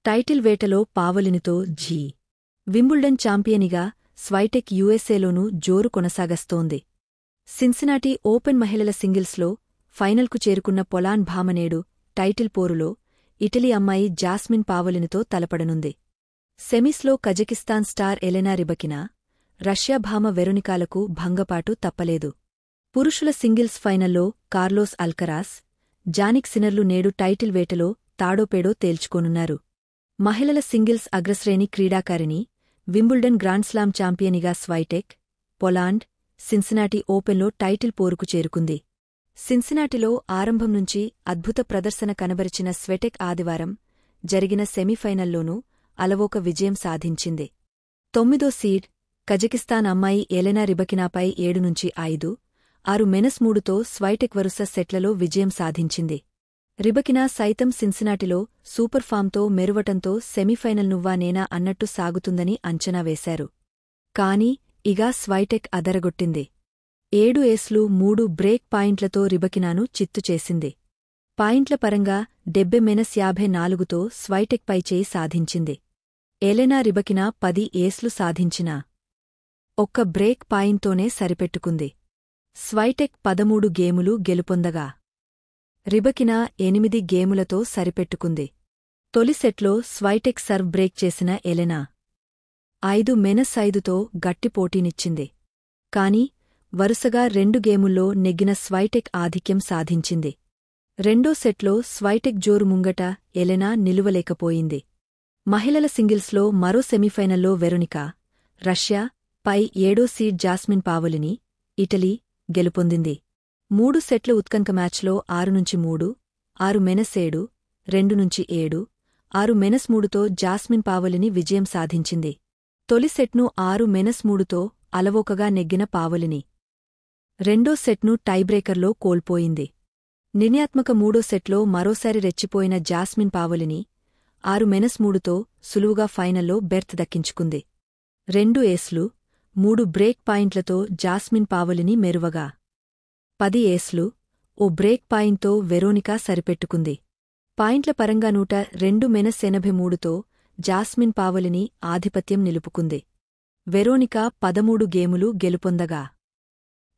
Title వేటలో పావొలినితో జీ. వింబుల్డన్ ఛాంపియనిగా స్వైటెక్ యుఎస్ఏలోనూ జోరు కొనసాగస్తోంది. సిన్సినాటి ఓపెన్ మహిళల సింగిల్స్లో ఫైనల్కు చేరుకున్న పొలాన్ భామనేడు టైటిల్ పోరులో ఇటలీ అమ్మాయి జాస్మిన్ పావొలినితో తలపడనుంది. సెమీస్లో Kazakhstan star Elena Rybakina, Russia భామ వెరోనికాలకు భంగపాటు తప్పలేదు. పురుషుల సింగిల్స్ ఫైనల్లో కార్లోస్ అల్కరాస్, జానిక్ సినర్లు నేడు టైటిల్ వేటలో తాడోపేడో తేల్చుకోనున్నారు. మహిళల సింగిల్స్ అగ్రశ్రేణి క్రీడాకారిణి, వింబుల్డన్ గ్రాండ్స్లామ్ ఛాంపియనిగా స్వైటెక్, పొలాండ్, సిన్సినాటి ఓపెన్లో టైటిల్ పోరుకు చేరుకుంది. సిన్సినాటిలో ఆరంభం నుంచి అద్భుత ప్రదర్శన కనబరిచిన స్వెటెక్ ఆదివారం జరిగిన సెమీఫైనల్లోనూ అలవోక విజయం సాధించింది. 9వ సీడ్ కజకిస్తాన్ అమ్మాయి ఎలెనా రిబకినాపై 7-5, 6-3తో స్వైటెక్ వరుస సెట్లలో విజయం సాధించింది. రిబకినా సైతం సిన్సినాటిలో సూపర్ ఫామ్తో మెరువటంతో సెమీఫైనల్ నువ్వా నేనా అన్నట్టు సాగుతుందని అంచనా వేశారు. కాని ఇగా స్వైటెక్ అదరగొట్టింది. 7 ఏస్లు 3 బ్రేక్ పాయింట్లతో రిబకినాను చిత్తుచేసింది. పాయింట్ల పరంగా 70-54తో స్వైటెక్ పైచేయి సాధించింది. ఎలెనా రిబకినా 10 ఏస్లు సాధించినా ఒక్క బ్రేక్ పాయింట్తోనే సరిపెట్టుకుంది. స్వైటెక్ 13 గేములు గెలుపొందగా రిబకినా 8 గేములతో సరిపెట్టుకుంది. తొలి సెట్లో స్వైటెక్ సర్వ్ బ్రేక్ చేసిన ఎలెనా 5-5తో గట్టి పోటీనిచ్చింది. కాని వరుసగా 2 గేముల్లో నెగ్గిన స్వైటెక్ ఆధిక్యం సాధించింది. రెండో సెట్లో స్వైటెక్ జోరు ముంగట ఎలెనా నిలువలేకపోయింది. మహిళల సింగిల్స్లో మరో సెమీఫైనల్లో వెరోనికా, రష్యా, పై 7వ సీడ్ జాస్మిన్ పావొలిని, ఇటలీ గెలుపొందింది. 3 సెట్ల ఉత్కంఠ మ్యాచ్లో 6-3, 6-7, 2-7, 6-3తో జాస్మిన్ పావొలిని విజయం సాధించింది. తొలి సెట్ను 6-3తో అలవోకగా నెగ్గిన పావొలిని రెండో సెట్ను టైబ్రేకర్లో కోల్పోయింది. నిర్ణయాత్మక 3వ సెట్లో మరోసారి రెచ్చిపోయిన జాస్మిన్ పావొలిని 6-3తో సులువుగా ఫైనల్లో బెర్త్ దక్కించుకుంది. 2 ఏస్లు 3 బ్రేక్ పాయింట్లతో జాస్మిన్ పావొలిని మెరువగా 10 ఏస్లు ఓ బ్రేక్ పాయింట్తో వెరోనికా సరిపెట్టుకుంది. పాయింట్ల పరంగా 102-83తో జాస్మిన్ పావొలిని ఆధిపత్యం నిలుపుకుంది. వెరోనికా 13 గేములు గెలుపొందగా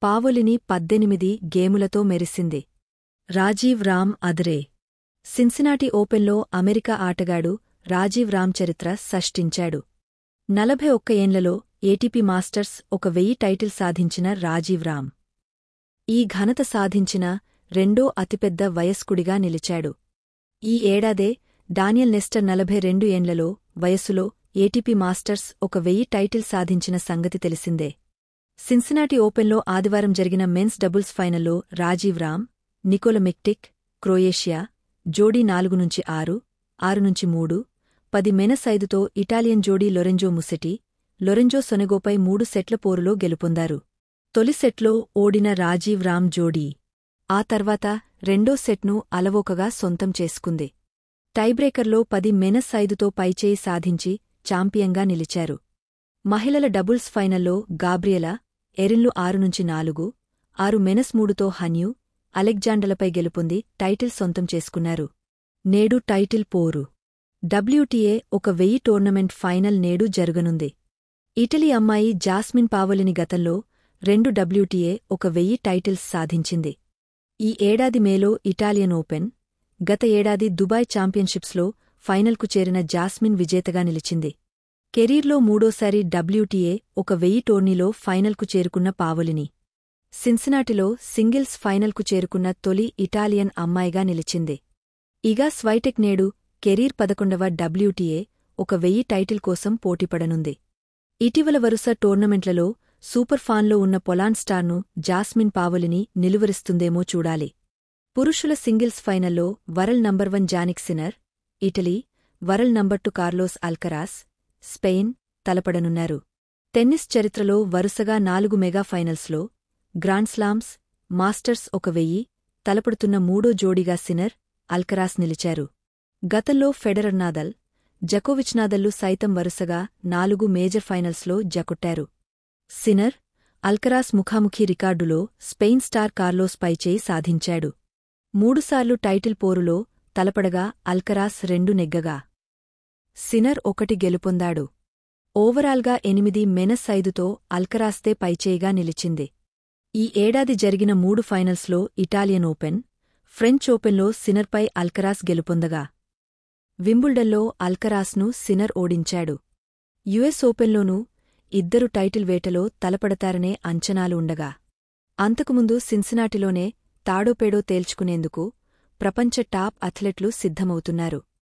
పావొలిని 18 గేములతో మెరిసింది. రాజీవ్ రామ్ అదరే సిన్సినాటి ఓపెన్లో అమెరికా ఆటగాడు రాజీవ్ రామ్ చరిత్ర సృష్టించాడు. 41 ఏండ్లలో ఏటీపీ మాస్టర్స్ 1000 టైటిల్ సాధించిన రాజీవ్ రామ్ ఈ ఘనత సాధించిన రెండో అతిపెద్ద వయస్కుడిగా నిలిచాడు. ఈ ఏడాదే డానియల్ నెస్టర్ 42 ఏండ్లలో వయస్సులో ఏటీపీ మాస్టర్స్ 1000 టైటిల్ సాధించిన సంగతి తెలిసిందే. సిన్సినాటి ఓపెన్లో ఆదివారం జరిగిన మెన్స్ డబుల్స్ ఫైనల్లో Rajeev Ram, Nikola Mektic, Croatia జోడీ 4-6, 6-3, 10-5తో ఇటాలియన్ జోడీ లొరెంజో ముసెటి, లొరెంజో సొనెగోపై 3 సెట్ల పోరులో గెలుపొందారు. తొలి సెట్లో ఓడిన రాజీవ్ రామ్ జోడీ ఆ తర్వాత రెండో సెట్ను అలవోకగా సొంతం చేసుకుంది. టైబ్రేకర్లో 10-5తో పైచేయి సాధించి ఛాంపియన్గా నిలిచారు. మహిళల డబుల్స్ ఫైనల్లో గాబ్రియలా, ఎరిన్లు 6-4, 6-3తో హన్యూ, అలెగ్జాండర్లపై గెలుపొంది టైటిల్ సొంతం చేసుకున్నారు. నేడు టైటిల్ పోరు WTA 1000 టోర్నమెంట్ ఫైనల్ నేడు జరగనుంది. ఇటలీ అమ్మాయి జాస్మిన్ పావొలిని గతంలో 2 WTA 1000 టైటిల్స్ సాధించింది. ఈ ఏడాది మేలో ఇటాలియన్ ఓపెన్, గత ఏడాది దుబాయ్ ఛాంపియన్షిప్స్లో ఫైనల్కు చేరిన జాస్మిన్ విజేతగా నిలిచింది. కెరీర్లో మూడోసారి WTA 1000 టోర్నీలో ఫైనల్కు చేరుకున్న పావొలిని సిన్సినాటిలో సింగిల్స్ ఫైనల్కు చేరుకున్న తొలి ఇటాలియన్ అమ్మాయిగా నిలిచింది. ఇగా స్వైటెక్ నేడు కెరీర్ 11వ WTA 1000 టైటిల్ కోసం పోటీపడనుంది. ఇటీవల వరుస టోర్నమెంట్లలో సూపర్ ఫాన్లో ఉన్న పొలాండ్ స్టార్ను జాస్మిన్ పావొలిని నిలువరిస్తుందేమో చూడాలి. పురుషుల సింగిల్స్ ఫైనల్లో world number 1 Jannik Sinner, Italy, world number 2 Carlos Alcaraz, Spain తలపడనున్నారు. టెన్నిస్ చరిత్రలో వరుసగా 4 మెగా ఫైనల్స్లో గ్రాండ్స్లామ్స్, మాస్టర్స్ 1000 తలపడుతున్న మూడో జోడీగా సినర్, అల్కరాస్ నిలిచారు. గతంలో ఫెడరర్ నాదల్, జకోవిచ్ నాదల్లు సైతం వరుసగా 4 మేజర్ ఫైనల్స్లో జకొట్టారు. సినర్, అల్కరాస్ ముఖాముఖీ రికార్డులో స్పెయిన్ స్టార్ కార్లోస్ పైచేయి సాధించాడు. 3 సార్లు టైటిల్ పోరులో తలపడగా అల్కరాస్ 2 నెగ్గగా సినర్ 1 గెలుపొందాడు. ఓవరాల్గా 8-5తో అల్కరాస్తే పైచేయిగా నిలిచింది. ఈ ఏడాది జరిగిన 3 ఫైనల్స్లో ఇటాలియన్ ఓపెన్, ఫ్రెంచ్ ఓపెన్లో సినర్పై అల్కరాస్ గెలుపొందగా, వింబుల్డన్లో అల్కరాస్ను సినర్ ఓడించాడు. యుఎస్ ఓపెన్లోనూ ఇద్దరు టైటిల్ వేటలో తలపడతారనే అంచనాలు ఉండగా, అంతకుముందు సిన్సినాటిలోనే తాడోపేడో తేల్చుకునేందుకు ప్రపంచ టాప్ అథ్లెట్లు సిద్ధమవుతున్నారు.